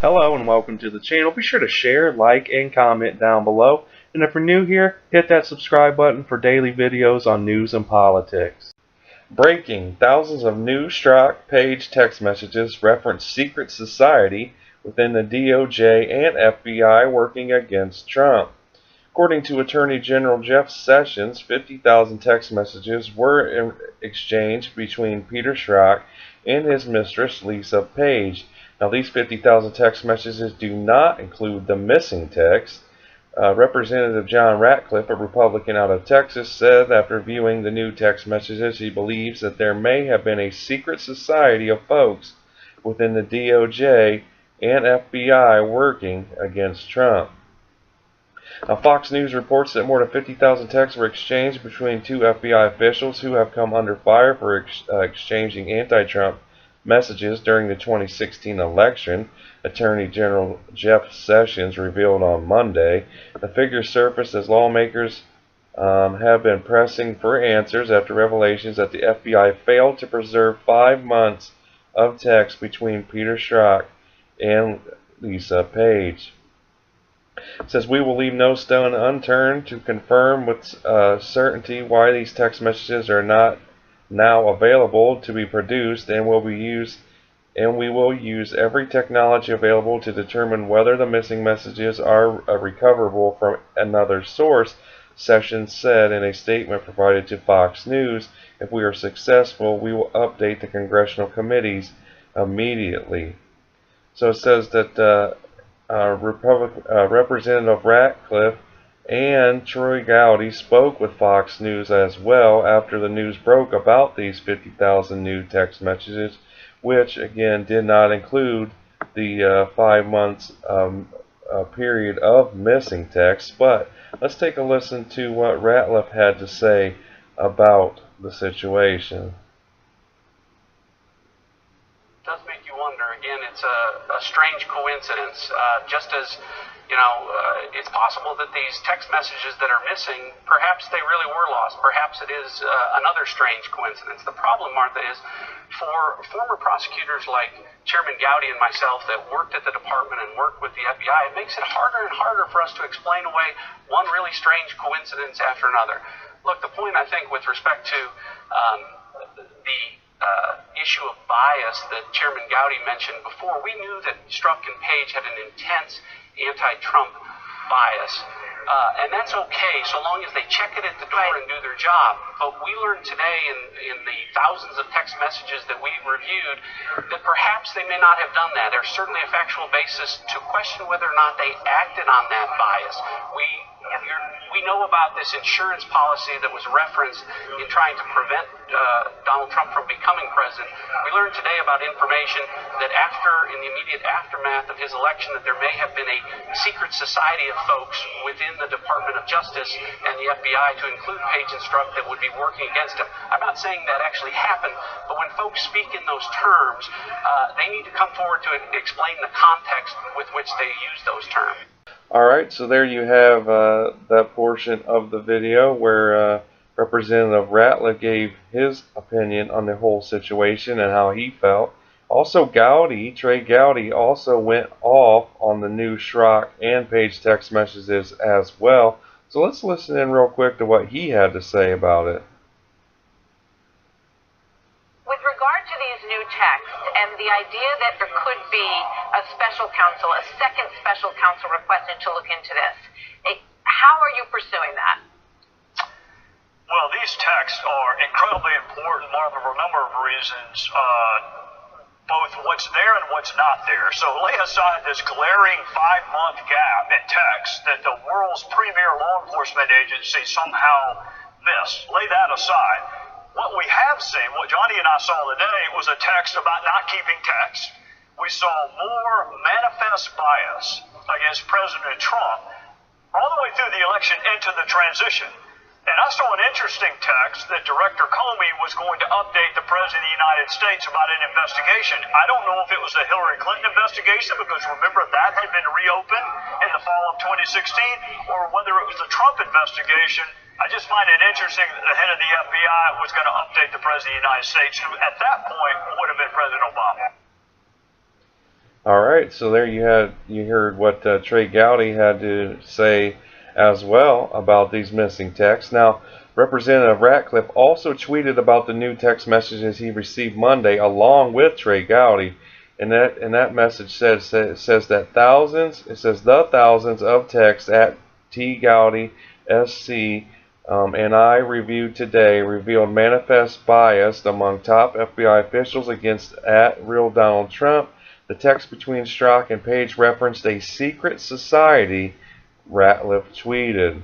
Hello and welcome to the channel. Be sure to share, like, and comment down below. And if you're new here, hit that subscribe button for daily videos on news and politics. Breaking: thousands of new Strzok page text messages reference secret society within the DOJ and FBI working against Trump. According to Attorney General Jeff Sessions, 50,000 text messages were exchanged between Peter Strzok and his mistress Lisa Page. Now, these 50,000 text messages do not include the missing text. Representative John Ratcliffe, a Republican out of Texas, said after viewing the new text messages he believes that there may have been a secret society of folks within the DOJ and FBI working against Trump. Now, Fox News reports that more than 50,000 texts were exchanged between two FBI officials who have come under fire for exchanging anti-Trump messages during the 2016 election. Attorney General Jeff Sessions revealed on Monday. The figures surfaced as lawmakers have been pressing for answers after revelations that the FBI failed to preserve 5 months of text between Peter Strzok and Lisa Page. It says, "We will leave no stone unturned to confirm with certainty why these text messages are not now available to be produced, and we will use every technology available to determine whether the missing messages are recoverable from another source," Sessions said in a statement provided to Fox News. "If we are successful, we will update the congressional committees immediately." So it says that Representative Ratcliffe and Troy Gowdy spoke with Fox News as well after the news broke about these 50,000 new text messages, which again did not include the 5 months period of missing text. But let's take a listen to what Ratcliffe had to say about the situation. It does make you wonder. Again, it's a strange coincidence. Just as it's possible that these text messages that are missing, perhaps they really were lost. Perhaps it is another strange coincidence. The problem, Martha, is for former prosecutors like Chairman Gowdy and myself that worked at the department and worked with the FBI, it makes it harder and harder for us to explain away one really strange coincidence after another. Look, the point, I think, with respect to the issue of bias that Chairman Gowdy mentioned before, we knew that Strzok and Page had an intense anti-Trump bias. And that's okay so long as they check it at the door and do their job. But we learned today in the thousands of text messages that we reviewed that perhaps they may not have done that. There's certainly a factual basis to question whether or not they acted on that bias. We know about this insurance policy that was referenced in trying to prevent Donald Trump from becoming president. We learned today about information that in the immediate aftermath of his election, that there may have been a secret society of folks within the Department of Justice and the FBI, to include Page and Strzok, that would be working against him. I'm not saying that actually happened, but when folks speak in those terms, they need to come forward to explain the context with which they use those terms. Alright, so there you have that portion of the video where Representative Ratcliffe gave his opinion on the whole situation and how he felt. Also, Trey Gowdy also went off on the new Strzok and Page text messages as well. So let's listen in real quick to what he had to say about it. With regard to these new texts and the idea that there could be a special counsel, a second special counsel requested to look into this, how are you pursuing that? Well, these texts are incredibly important, Martha, for a number of reasons, both what's there and what's not there. So lay aside this glaring 5-month gap in text that the world's premier law enforcement agency somehow missed. Lay that aside. What we have seen, what Johnny and I saw today, was a text about not keeping text. We saw more manifest bias against President Trump all the way through the election into the transition. And I saw an interesting text that Director Comey was going to update the President of the United States about an investigation. I don't know if it was the Hillary Clinton investigation, because remember that had been reopened in the fall of 2016, or whether it was the Trump investigation. I just find it interesting that the head of the FBI was going to update the President of the United States, who at that point would have been President Obama. All right, so there you heard what Trey Gowdy had to say as well about these missing texts. Now, Representative Ratcliffe also tweeted about the new text messages he received Monday along with Trey Gowdy. And that message says that the thousands of texts at T Gowdy SC and I reviewed today revealed manifest bias among top FBI officials against at real Donald Trump. The text between Strzok and Page referenced a secret society, Ratcliffe tweeted.